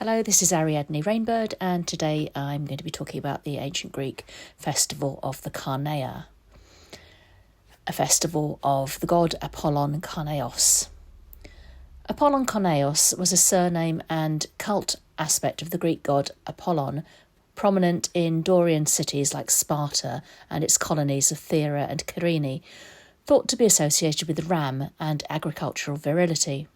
Hello, this is Ariadne Rainbird, and today I'm going to be talking about the ancient Greek festival of the Karneia, a festival of the god Apollon Karneios. Apollon Karneios was a surname and cult aspect of the Greek god Apollon, prominent in Dorian cities like Sparta and its colonies of Thera and Kyrene, thought to be associated with the ram and agricultural virility.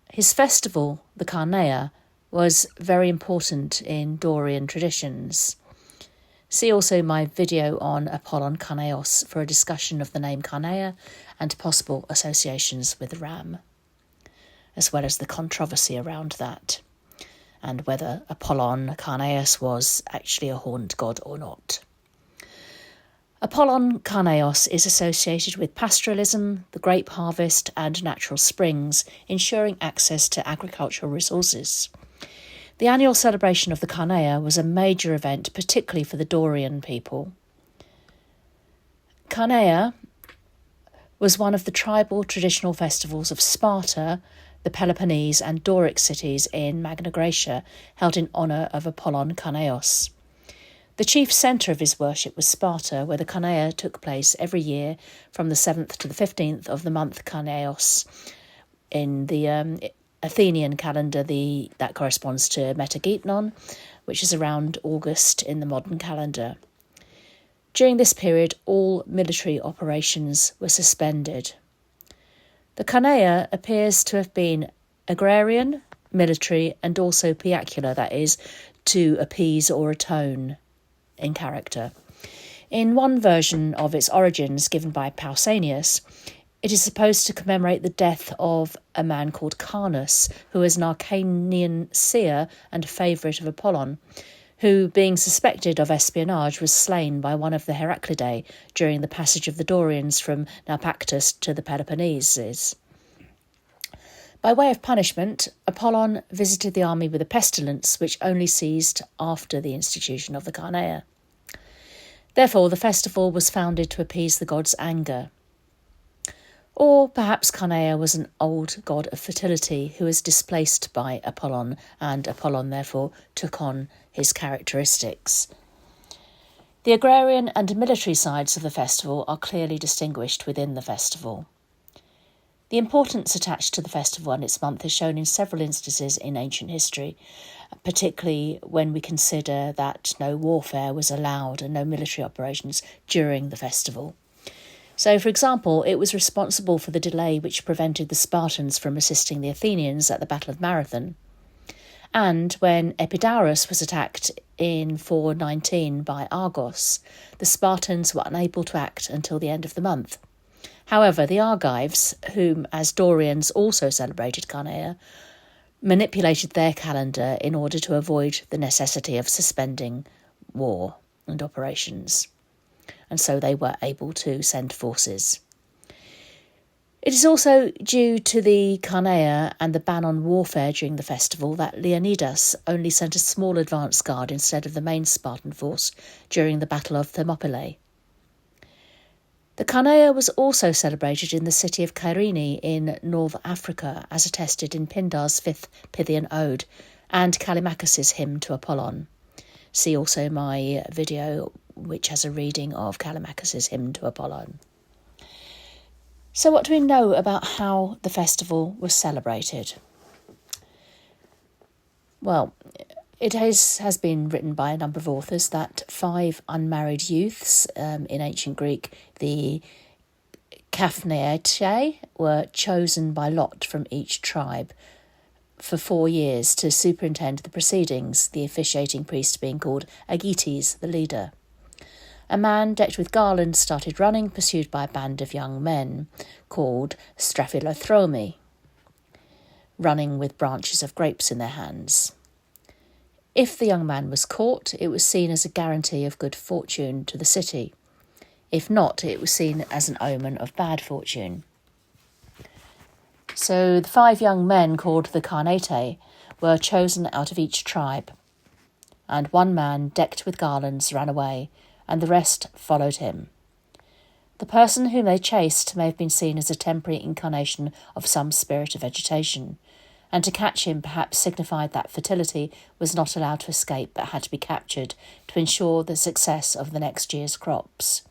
His festival, the Karneia, was very important in Dorian traditions. See also my video on Apollon Karneios for a discussion of the name Karneia and possible associations with the ram, as well as the controversy around that, and whether Apollon Karneios was actually a horned god or not. Apollon Karneios is associated with pastoralism, the grape harvest and natural springs, ensuring access to agricultural resources. The annual celebration of the Karneia was a major event, particularly for the Dorian people. Karneia was one of the tribal traditional festivals of Sparta, the Peloponnese and Doric cities in Magna Grecia, held in honour of Apollon Karneios. The chief centre of his worship was Sparta, where the Karneia took place every year from the 7th to the 15th of the month Karneios. In the Athenian calendar, that corresponds to Metageitnon, which is around August in the modern calendar. During this period, all military operations were suspended. The Karneia appears to have been agrarian, military, and also piacular, that is, to appease or atone in character. In one version of its origins given by Pausanias, it is supposed to commemorate the death of a man called Carnus, who was an Arcanian seer and favourite of Apollon, who, being suspected of espionage, was slain by one of the Heraclidae during the passage of the Dorians from Naupactus to the Peloponneses. By way of punishment, Apollon visited the army with a pestilence which only ceased after the institution of the Karneia. Therefore, the festival was founded to appease the god's anger. Or perhaps Karneia was an old god of fertility who was displaced by Apollon, and Apollon therefore took on his characteristics. The agrarian and military sides of the festival are clearly distinguished within the festival. The importance attached to the festival and its month is shown in several instances in ancient history, particularly when we consider that no warfare was allowed and no military operations during the festival. So, for example, it was responsible for the delay which prevented the Spartans from assisting the Athenians at the Battle of Marathon. And when Epidaurus was attacked in 419 by Argos, the Spartans were unable to act until the end of the month. However, the Argives, whom as Dorians also celebrated Karneia, manipulated their calendar in order to avoid the necessity of suspending war and operations, and so they were able to send forces. It is also due to the Karneia and the ban on warfare during the festival that Leonidas only sent a small advance guard instead of the main Spartan force during the Battle of Thermopylae. The Karneia was also celebrated in the city of Kyrene in North Africa, as attested in Pindar's 5th Pythian Ode and Callimachus's hymn to Apollon. See also my video, which has a reading of Callimachus's hymn to Apollon. So what do we know about how the festival was celebrated? Well, it has been written by a number of authors that 5 unmarried youths in ancient Greek, the Karneia, were chosen by lot from each tribe for 4 years to superintend the proceedings, the officiating priest being called Agites, the leader. A man decked with garlands started running, pursued by a band of young men called Staphylothromi, running with branches of grapes in their hands. If the young man was caught, it was seen as a guarantee of good fortune to the city. If not, it was seen as an omen of bad fortune. So the 5 young men, called the Karneitae, were chosen out of each tribe, and one man, decked with garlands, ran away, and the rest followed him. The person whom they chased may have been seen as a temporary incarnation of some spirit of vegetation, and to catch him perhaps signified that fertility was not allowed to escape but had to be captured to ensure the success of the next year's crops.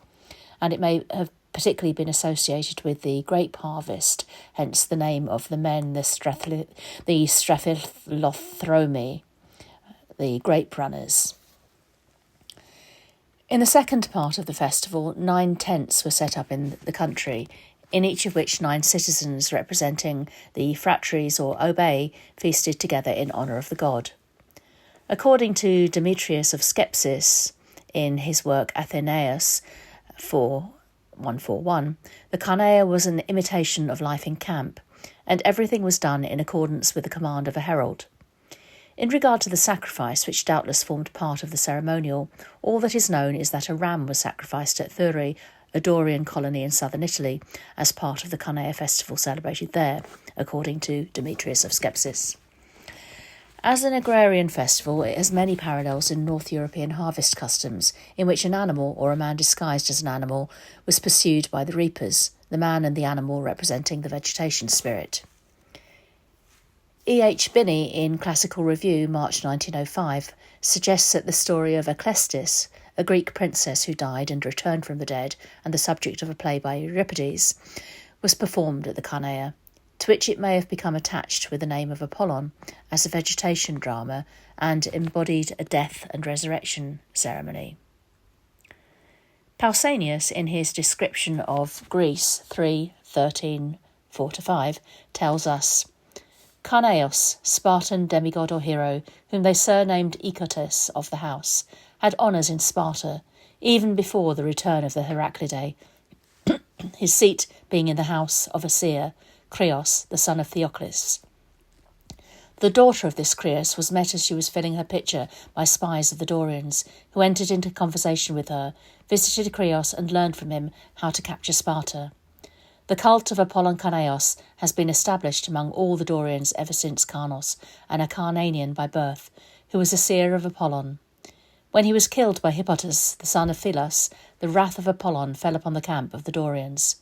And it may have particularly been associated with the grape harvest, hence the name of the men, the Straphilothroi, the grape runners. In the second part of the festival, 9 tents were set up in the country, in each of which 9 citizens representing the phratries or obae feasted together in honour of the god. According to Demetrius of Skepsis, in his work Athenaeus 141, the Karneia was an imitation of life in camp, and everything was done in accordance with the command of a herald. In regard to the sacrifice, which doubtless formed part of the ceremonial, all that is known is that a ram was sacrificed at Thurii, a Dorian colony in southern Italy, as part of the Karneia Festival celebrated there, according to Demetrius of Skepsis. As an agrarian festival, it has many parallels in North European harvest customs, in which an animal, or a man disguised as an animal, was pursued by the reapers, the man and the animal representing the vegetation spirit. E. H. Binney, in Classical Review, March 1905, suggests that the story of Aclestis, a Greek princess who died and returned from the dead and the subject of a play by Euripides, was performed at the Karneia, to which it may have become attached with the name of Apollon as a vegetation drama and embodied a death and resurrection ceremony. Pausanias, in his description of Greece 3:13-4-5, tells us, Karneios, Spartan demigod or hero, whom they surnamed Ecotus of the house, had honours in Sparta, even before the return of the Heraclidae, his seat being in the house of a seer, Creos, the son of Theoclis. The daughter of this Creos was met as she was filling her pitcher by spies of the Dorians, who entered into conversation with her, visited Creos and learned from him how to capture Sparta. The cult of Apollon Karneios has been established among all the Dorians ever since Karnos, and a Carnanian by birth, who was a seer of Apollon. When he was killed by Hippotas, the son of Phylas, the wrath of Apollon fell upon the camp of the Dorians.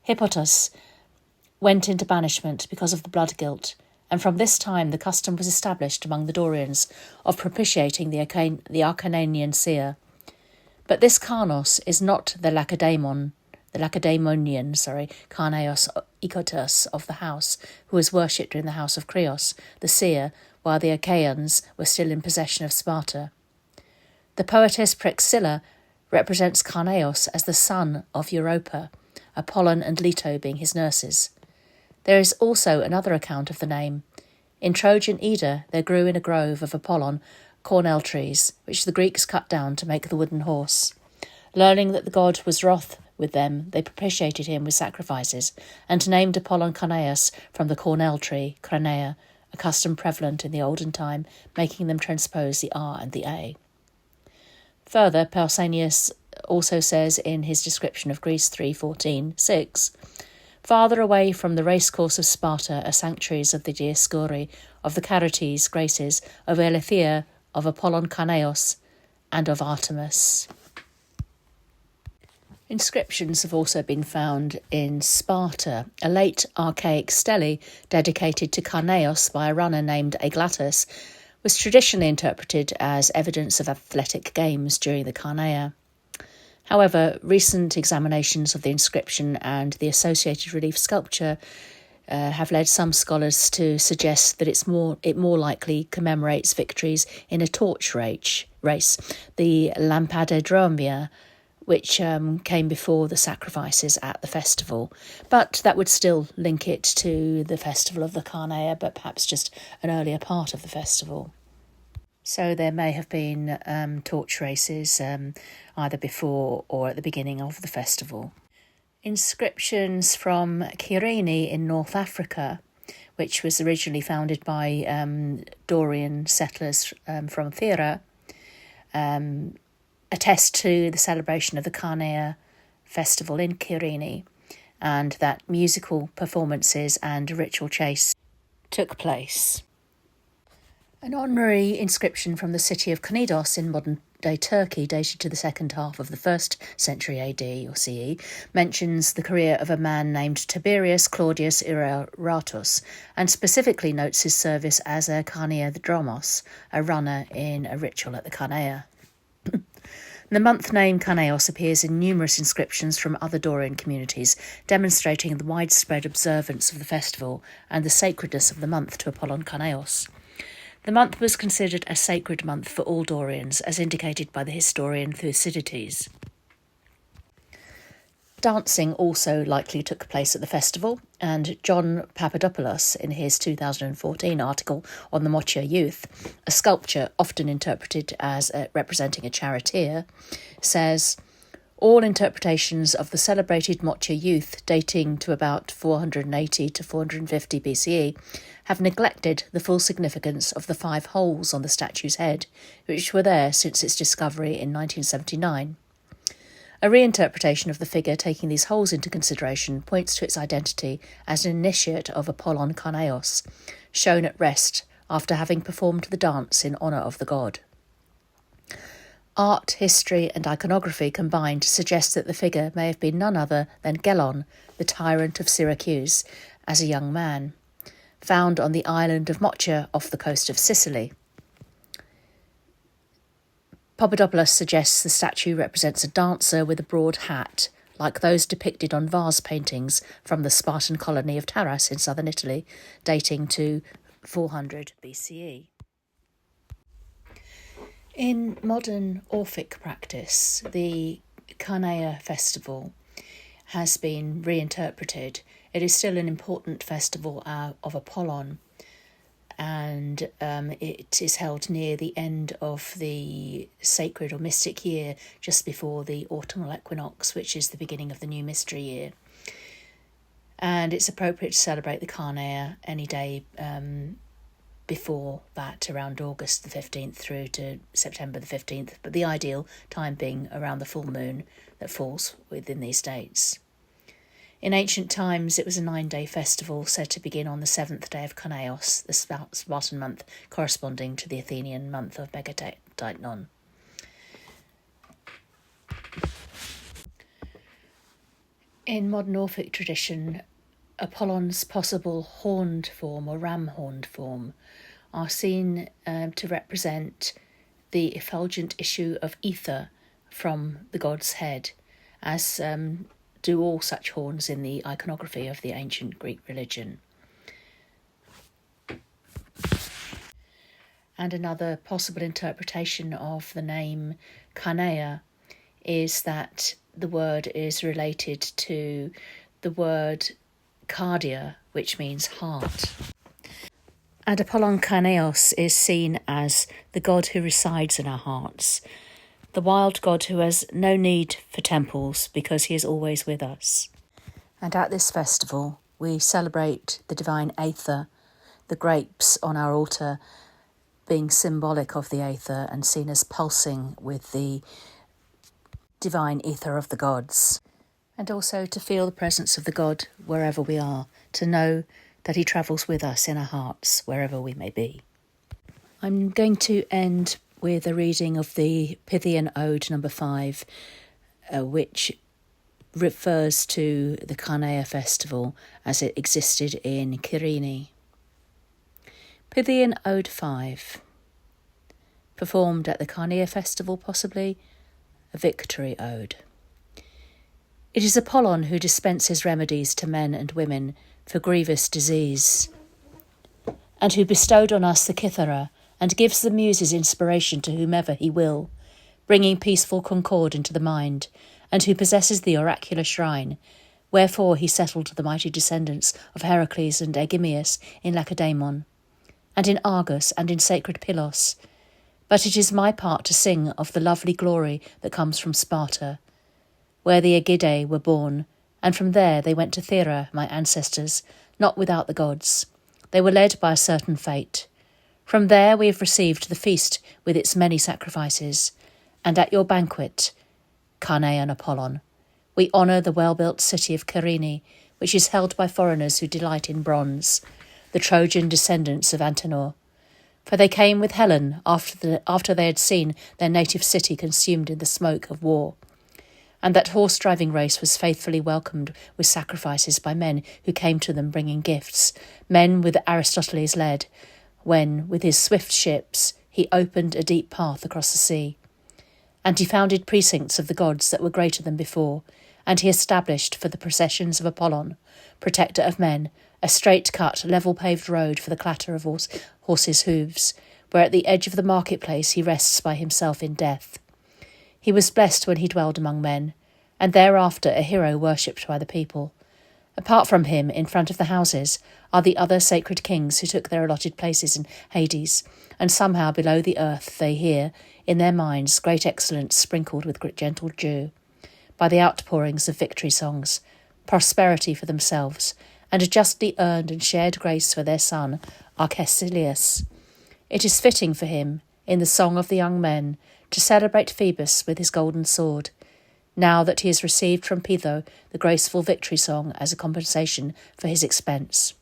Hippotas went into banishment because of the blood guilt, and from this time the custom was established among the Dorians of propitiating the Acarnanian seer. But this Karnos is not the Lacedaemonian, Karneios Ecotus of the house, who was worshipped in the house of Creos, the seer, while the Achaeans were still in possession of Sparta. The poetess Praxilla represents Karneios as the son of Europa, Apollon and Leto being his nurses. There is also another account of the name. In Trojan Ida there grew in a grove of Apollon cornel trees, which the Greeks cut down to make the wooden horse. Learning that the god was wroth with them, they propitiated him with sacrifices, and named Apollon Karneios from the cornel tree, Karneia, a custom prevalent in the olden time, making them transpose the R and the A. Further, Pausanias also says in his description of Greece 3:14-6, farther away from the racecourse of Sparta are sanctuaries of the Dioscuri, of the Charites, Graces, of Eletheia, of Apollon Karneios, and of Artemis. Inscriptions have also been found in Sparta. A late archaic stele dedicated to Karneios by a runner named Aglatus was traditionally interpreted as evidence of athletic games during the Karneia. However, recent examinations of the inscription and the associated relief sculpture have led some scholars to suggest that it more likely commemorates victories in a torch race, the Lampadodromia, which came before the sacrifices at the festival. But that would still link it to the festival of the Karneia, but perhaps just an earlier part of the festival. So there may have been torch races either before or at the beginning of the festival. Inscriptions from Kyrene in North Africa, which was originally founded by Dorian settlers from Thera, attest to the celebration of the Karneia Festival in Kyrene, and that musical performances and ritual chase took place. An honorary inscription from the city of Knidos in modern-day Turkey, dated to the second half of the 1st century AD or CE, mentions the career of a man named Tiberius Claudius Iratus, and specifically notes his service as a Karneia Dromos, a runner in a ritual at the Karneia. The month name Karneios appears in numerous inscriptions from other Dorian communities, demonstrating the widespread observance of the festival and the sacredness of the month to Apollon Karneios. The month was considered a sacred month for all Dorians, as indicated by the historian Thucydides. Dancing also likely took place at the festival, and John Papadopoulos, in his 2014 article on the Mocha youth, a sculpture often interpreted as representing a charioteer, says, all interpretations of the celebrated Mocha youth, dating to about 480 to 450 BCE, have neglected the full significance of the 5 holes on the statue's head, which were there since its discovery in 1979. A reinterpretation of the figure taking these holes into consideration points to its identity as an initiate of Apollon Karneios, shown at rest after having performed the dance in honour of the god. Art, history and iconography combined suggest that the figure may have been none other than Gelon, the tyrant of Syracuse, as a young man, found on the island of Mocha off the coast of Sicily. Papadopoulos suggests the statue represents a dancer with a broad hat, like those depicted on vase paintings from the Spartan colony of Taras in southern Italy, dating to 400 BCE. In modern Orphic practice, the Karneia Festival has been reinterpreted. It is still an important festival of Apollon, and it is held near the end of the sacred or mystic year, just before the autumnal equinox, which is the beginning of the new mystery year. And it's appropriate to celebrate the Karneia any day before that, around August the 15th through to September the 15th, but the ideal time being around the full moon that falls within these dates. In ancient times, it was a 9-day festival said to begin on the 7th day of Karneios, the Spartan month corresponding to the Athenian month of Megateitnon. In modern Orphic tradition, Apollon's possible horned form or ram-horned form are seen to represent the effulgent issue of ether from the god's head, as do all such horns in the iconography of the ancient Greek religion. And another possible interpretation of the name Karneia is that the word is related to the word cardia, which means heart. And Apollon Karneios is seen as the god who resides in our hearts, the wild god who has no need for temples because he is always with us. And at this festival, we celebrate the divine aether, the grapes on our altar being symbolic of the aether and seen as pulsing with the divine ether of the gods. And also to feel the presence of the god wherever we are, to know that he travels with us in our hearts wherever we may be. I'm going to end with a reading of the Pythian Ode number 5, which refers to the Karneia Festival as it existed in Kyrene. Pythian Ode 5, performed at the Karneia Festival, possibly a victory ode. It is Apollon who dispenses remedies to men and women for grievous disease, and who bestowed on us the Cythera, and gives the Muses inspiration to whomever he will, bringing peaceful concord into the mind, and who possesses the oracular shrine, wherefore he settled the mighty descendants of Heracles and Aegimeus in Lacedaemon, and in Argos and in sacred Pylos. But it is my part to sing of the lovely glory that comes from Sparta, where the Aegidae were born, and from there they went to Thera, my ancestors, not without the gods. They were led by a certain fate. From there we have received the feast with its many sacrifices, and at your banquet, Karneia Apollon, we honour the well-built city of Kyrene, which is held by foreigners who delight in bronze, the Trojan descendants of Antenor. For they came with Helen after they had seen their native city consumed in the smoke of war. And that horse-driving race was faithfully welcomed with sacrifices by men who came to them bringing gifts, men with Aristoteles led, when, with his swift ships, he opened a deep path across the sea. And he founded precincts of the gods that were greater than before, and he established for the processions of Apollon, protector of men, a straight-cut, level-paved road for the clatter of horses' hooves, where at the edge of the marketplace he rests by himself in death. He was blessed when he dwelled among men, and thereafter a hero worshipped by the people. Apart from him, in front of the houses, are the other sacred kings who took their allotted places in Hades, and somehow below the earth they hear, in their minds, great excellence sprinkled with gentle dew, by the outpourings of victory songs, prosperity for themselves, and a justly earned and shared grace for their son, Arcesilaus. It is fitting for him, in the song of the young men, to celebrate Phoebus with his golden sword, now that he has received from Pytho the graceful victory song as a compensation for his expense.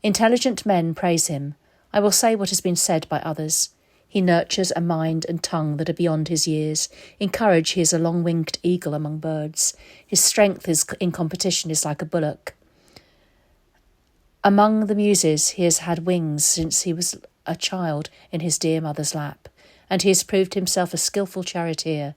Intelligent men praise him. I will say what has been said by others. He nurtures a mind and tongue that are beyond his years. In courage he is a long-winged eagle among birds. His strength in competition is like a bullock. Among the Muses he has had wings since he was a child in his dear mother's lap, and he has proved himself a skilful charioteer.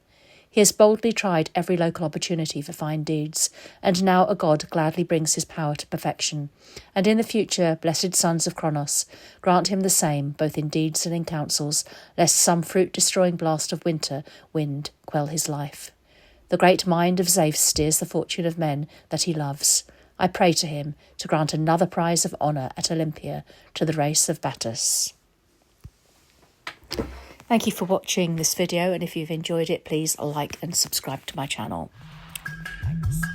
He has boldly tried every local opportunity for fine deeds, and now a god gladly brings his power to perfection. And in the future, blessed sons of Kronos, grant him the same, both in deeds and in counsels, lest some fruit-destroying blast of winter wind quell his life. The great mind of Zeus steers the fortune of men that he loves. I pray to him to grant another prize of honour at Olympia to the race of Battus. Thank you for watching this video, and if you've enjoyed it, please like and subscribe to my channel. Thanks.